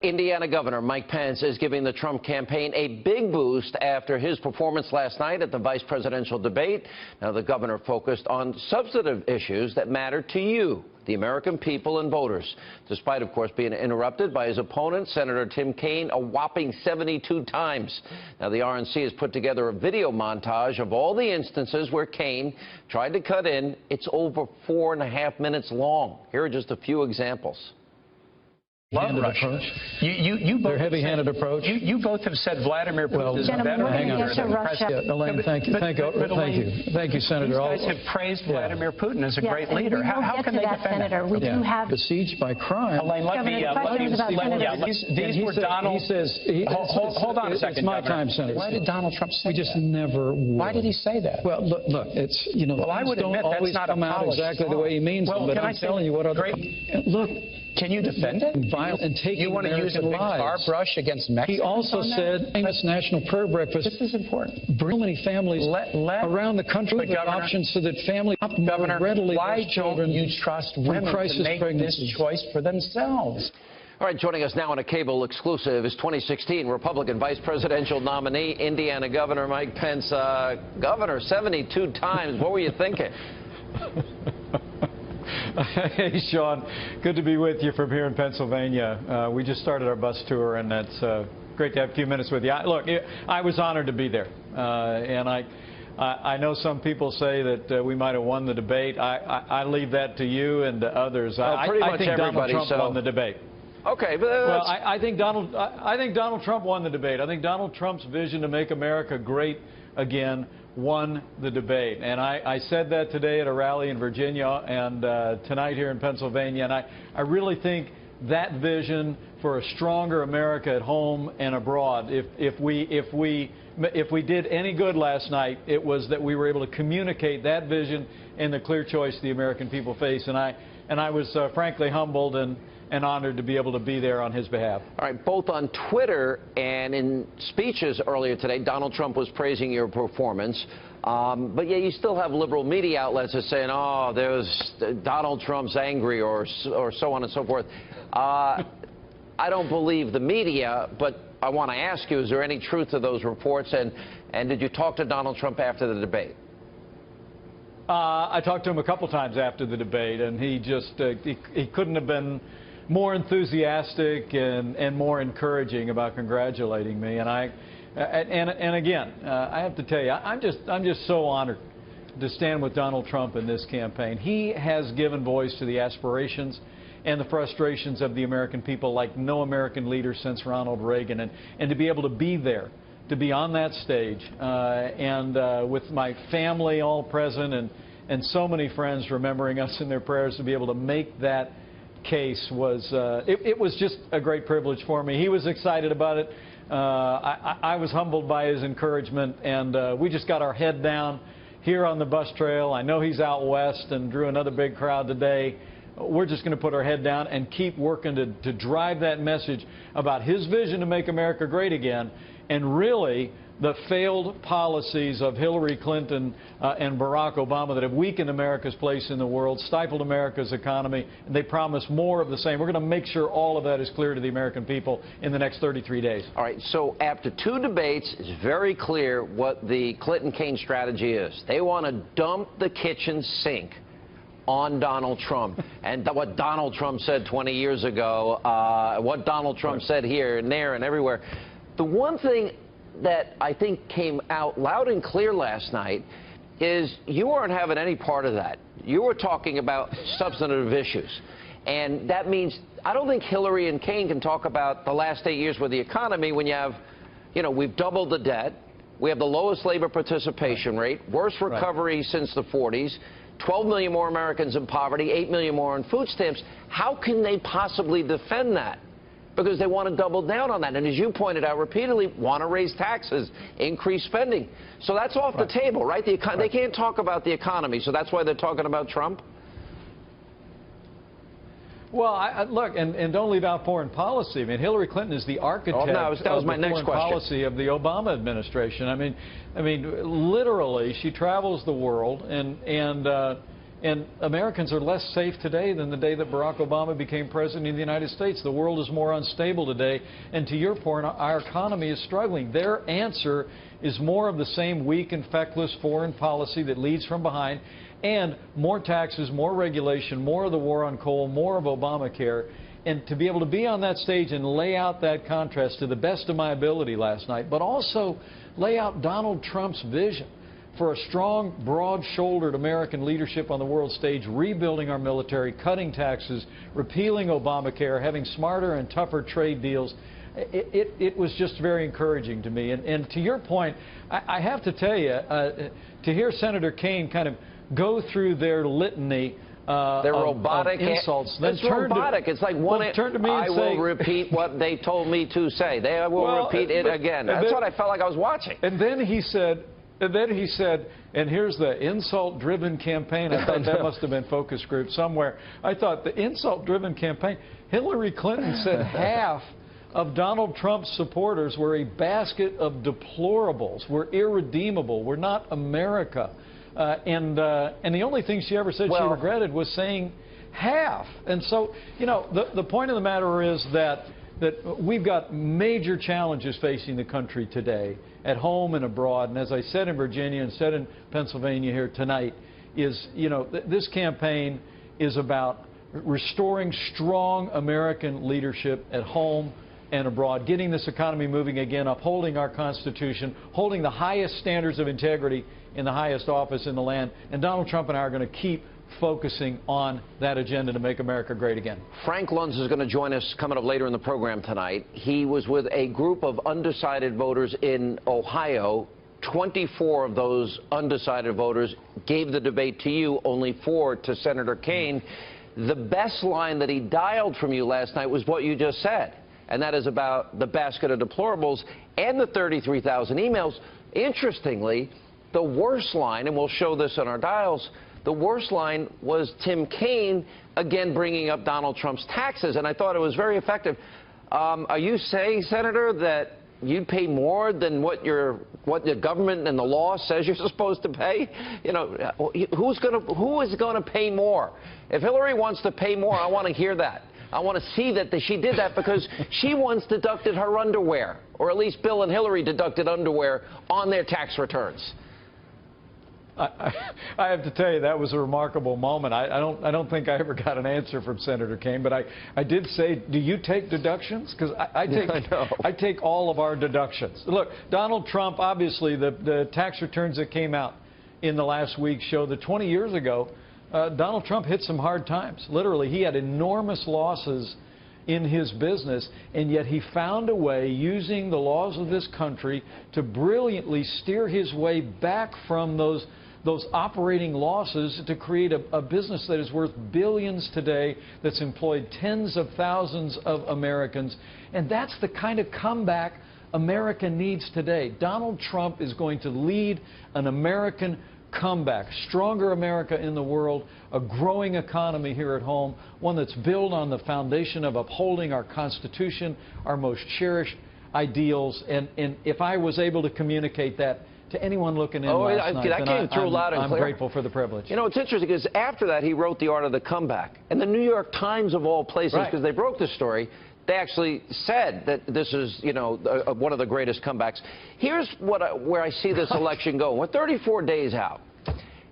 Indiana Governor Mike Pence is giving the Trump campaign a big boost after his performance last night at the vice presidential debate. Now, the governor focused on substantive issues that matter to you, the American people and voters, despite, of course, being interrupted by his opponent, Senator Tim Kaine, a whopping 72 times. Now, the RNC has put together a video montage of all the instances where Kaine tried to cut in. It's over 4.5 minutes long. Here are just a few examples. Love Russia. You both heavy-handed approach. You both have said Vladimir Putin is a better leader than President. Elaine, thank you, Senator. You guys have praised Vladimir Putin as a great leader. How can they defend that? We do have besieged by crime. Elaine, these were Donald. He says, hold on a second. It's my time, Senator. Why did Donald Trump say that? We just never would. Why did he say that? Well, look, it's, you know, well, I would admit don't that's always not come out exactly the way he means them, but I'm telling you what other. Look. Can you defend it? And taking you want to use a big car brush against Mexico? He also said, this National Prayer Breakfast. This is important. Bring many families around the country with options so that families Governor, readily why don't you trust women to make this choice for themselves? All right, joining us now on a cable exclusive is 2016 Republican vice presidential nominee, Indiana Governor Mike Pence. Governor, 72 times. What were you thinking? Hey, Sean, good to be with you from here in Pennsylvania. We just started our bus tour, and it's great to have a few minutes with you. Look, I was honored to be there, and I know some people say that we might have won the debate. I leave that to you and to others. Well, pretty much I think everybody, Donald Trump won the debate. Okay, but well, I think Donald Trump won the debate. I think Donald Trump's vision to make America great again won the debate. And I said that today at a rally in Virginia and tonight here in Pennsylvania. And I really think that vision for a stronger America at home and abroad, if we did any good last night, it was that we were able to communicate that vision and the clear choice the American people face. And I was frankly humbled and honored to be able to be there on his behalf. All right, both on Twitter and in speeches earlier today, Donald Trump was praising your performance. But yeah, you still have liberal media outlets that are saying, oh, there's Donald Trump's angry or so on and so forth. I don't believe the media, but I want to ask you, is there any truth to those reports? And did you talk to Donald Trump after the debate? I talked to him a couple times after the debate, and he just he couldn't have been more enthusiastic and more encouraging about congratulating me. And again, I have to tell you, I'm just so honored to stand with Donald Trump in this campaign. He has given voice to the aspirations and the frustrations of the American people like no American leader since Ronald Reagan, and to be able to be there, to be on that stage, and with my family all present and so many friends remembering us in their prayers, to be able to make that case was it was just a great privilege for me. He was excited about it. I was humbled by his encouragement, and we just got our head down here on the bus trail. I know he's out west and drew another big crowd today. We're just going to put our head down and keep working to drive that message about his vision to make America great again, and really the failed policies of Hillary Clinton and Barack Obama that have weakened America's place in the world, stifled America's economy, and they promise more of the same. We're going to make sure all of that is clear to the American people in the next 33 days. All right, so after 2 debates, it's very clear what the Clinton-Kaine strategy is. They want to dump the kitchen sink on Donald Trump, and what Donald Trump said 20 years ago, what Donald Trump said here and there and everywhere. The one thing that I think came out loud and clear last night is you weren't having any part of that. You were talking about substantive issues. And that means I don't think Hillary and Kaine can talk about the last 8 years with the economy when you have, you know, we've doubled the debt, we have the lowest labor participation rate, worst recovery since the 40s, 12 million more Americans in poverty, 8 million more on food stamps. How can they possibly defend that? Because they want to double down on that. And as you pointed out repeatedly, want to raise taxes, increase spending. So that's off the table, right? They can't talk about the economy, so that's why they're talking about Trump? Well, look, and don't leave out foreign policy. I mean, Hillary Clinton is the architect of the foreign policy of the Obama administration. I mean, literally, she travels the world, and And Americans are less safe today than the day that Barack Obama became president of the United States. The world is more unstable today. And to your point, our economy is struggling. Their answer is more of the same weak and feckless foreign policy that leads from behind, and more taxes, more regulation, more of the war on coal, more of Obamacare. And to be able to be on that stage and lay out that contrast to the best of my ability last night, but also lay out Donald Trump's vision for a strong, broad-shouldered American leadership on the world stage, rebuilding our military, cutting taxes, repealing Obamacare, having smarter and tougher trade deals. It was just very encouraging to me. And to your point, I have to tell you, to hear Senator Kaine kind of go through their litany they're robotic of insults. It's robotic. It's like turn to me and I will repeat what they told me to say. They will repeat it again. That's what I felt like I was watching. And then he said, and here's the insult-driven campaign. I thought that must have been focus group somewhere. I thought the insult-driven campaign. Hillary Clinton said half of Donald Trump's supporters were a basket of deplorables. We're irredeemable. We're not America. And the only thing she ever said she regretted was saying half. And so, you know, the point of the matter is that we've got major challenges facing the country today, at home and abroad. And as I said in Virginia and said in Pennsylvania here tonight, is, you know, this campaign is about restoring strong American leadership at home and abroad, getting this economy moving again, upholding our Constitution, holding the highest standards of integrity in the highest office in the land. And Donald Trump and I are going to keep focusing on that agenda to make America great again. Frank Luntz is going to join us coming up later in the program tonight. He was with a group of undecided voters in Ohio. 24 of those undecided voters gave the debate to you, only 4 to Senator Kaine. The best line that he dialed from you last night was what you just said, and that is about the basket of deplorables and the 33,000 emails. Interestingly, the worst line, and we'll show this on our dials, the worst line was Tim Kaine, again bringing up Donald Trump's taxes, and I thought it was very effective. Are you saying, Senator, that you'd pay more than what the government and the law says you're supposed to pay? You know, who is going to pay more? If Hillary wants to pay more, I want to hear that. I want to see that she did that, because she once deducted her underwear, or at least Bill and Hillary deducted underwear on their tax returns. I have to tell you, that was a remarkable moment. I don't think I ever got an answer from Senator Kaine, but I did say, do you take deductions? Because I take all of our deductions. Look, Donald Trump, obviously, the tax returns that came out in the last week show that 20 years ago, Donald Trump hit some hard times. Literally, he had enormous losses in his business, and yet he found a way, using the laws of this country, to brilliantly steer his way back from those operating losses to create a business that is worth billions today, that's employed tens of thousands of Americans. And that's the kind of comeback America needs today. Donald Trump is going to lead an American comeback, stronger America in the world, a growing economy here at home, one that's built on the foundation of upholding our Constitution, our most cherished ideals. And if I was able to communicate that to anyone looking in last night, that came through loud and clear. I'm grateful for the privilege. You know, it's interesting, because after that, he wrote The Art of the Comeback. And the New York Times, of all places, because they broke the story, they actually said that this is, you know, one of the greatest comebacks. Here's where I see this election going. We're 34 days out.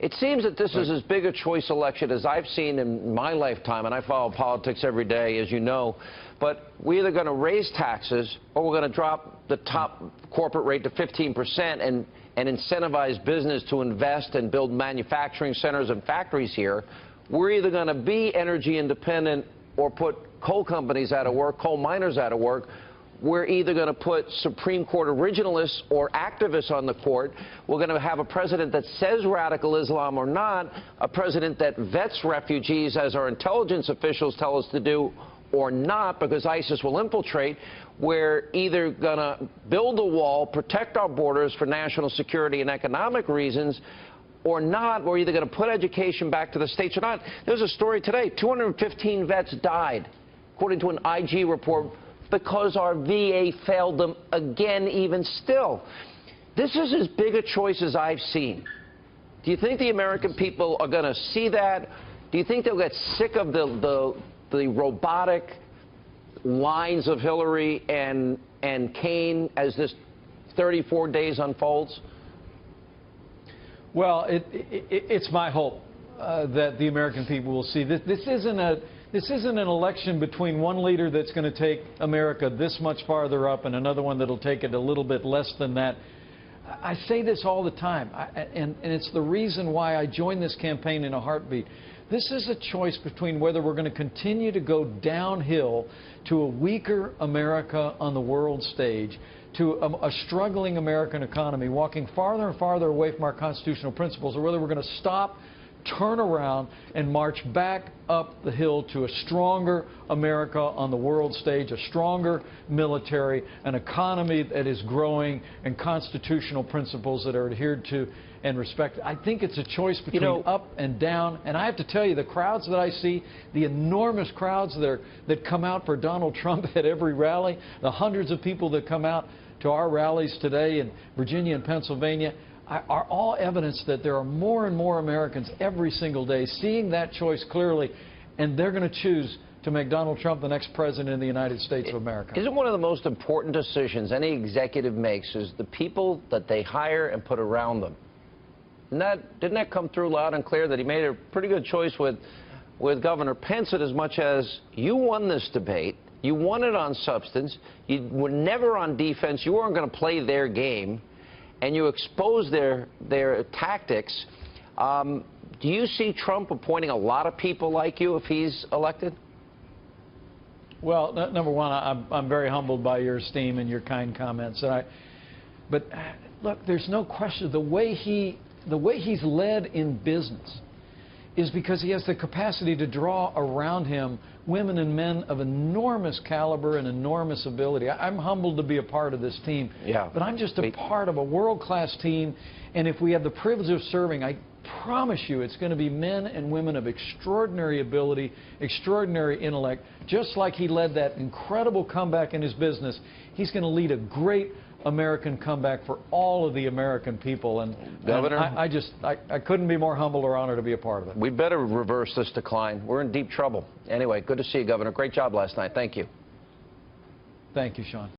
It seems that this is as big a choice election as I've seen in my lifetime, and I follow politics every day, as you know. But we're either going to raise taxes, or we're going to drop the top corporate rate to 15% and incentivize business to invest and build manufacturing centers and factories here. We're either going to be energy independent or put coal companies out of work, coal miners out of work. We're either going to put Supreme Court originalists or activists on the court. We're going to have a president that says radical Islam or not, a president that vets refugees, as our intelligence officials tell us to do, or not, because ISIS will infiltrate. We're either going to build a wall, protect our borders for national security and economic reasons, or not. We're either going to put education back to the states or not. There's a story today. 215 vets died, according to an IG report, because our VA failed them again, even still. This is as big a choice as I've seen. Do you think the American people are going to see that? Do you think they'll get sick of the robotic lines of Hillary and Kaine as this 34 days unfolds? Well, it's my hope that the American people will see this. This isn't an election between one leader that's going to take America this much farther up and another one that'll take it a little bit less than that. I say this all the time, and it's the reason why I joined this campaign in a heartbeat. This is a choice between whether we're going to continue to go downhill to a weaker America on the world stage, to a struggling American economy, walking farther and farther away from our constitutional principles, or whether we're going to stop, turn around, and march back up the hill to a stronger America on the world stage, a stronger military, an economy that is growing, and constitutional principles that are adhered to and respected. I think it's a choice between up and down. And I have to tell you, the crowds that I see, the enormous crowds that come out for Donald Trump at every rally, the hundreds of people that come out to our rallies today in Virginia and Pennsylvania, are all evidence that there are more and more Americans every single day seeing that choice clearly, and they're going to choose to make Donald Trump the next president of the United States of America. Isn't one of the most important decisions any executive makes is the people that they hire and put around them? Didn't that come through loud and clear that he made a pretty good choice with Governor Pence, in as much as you won this debate, you won it on substance, you were never on defense, you weren't going to play their game, and you expose their tactics. Do you see Trump appointing a lot of people like you if he's elected? Well, number one, I'm very humbled by your esteem and your kind comments. But look, there's no question the way he's led in business is because he has the capacity to draw around him women and men of enormous caliber and enormous ability. I'm humbled to be a part of this team, but I'm just a part of a world-class team, and if we have the privilege of serving, I promise you it's going to be men and women of extraordinary ability, extraordinary intellect. Just like he led that incredible comeback in his business, he's going to lead a great American comeback for all of the American people. And Governor, I couldn't be more humbled or honored to be a part of it. We better reverse this decline. We're in deep trouble. Anyway, good to see you, Governor. Great job last night. Thank you. Thank you, Sean.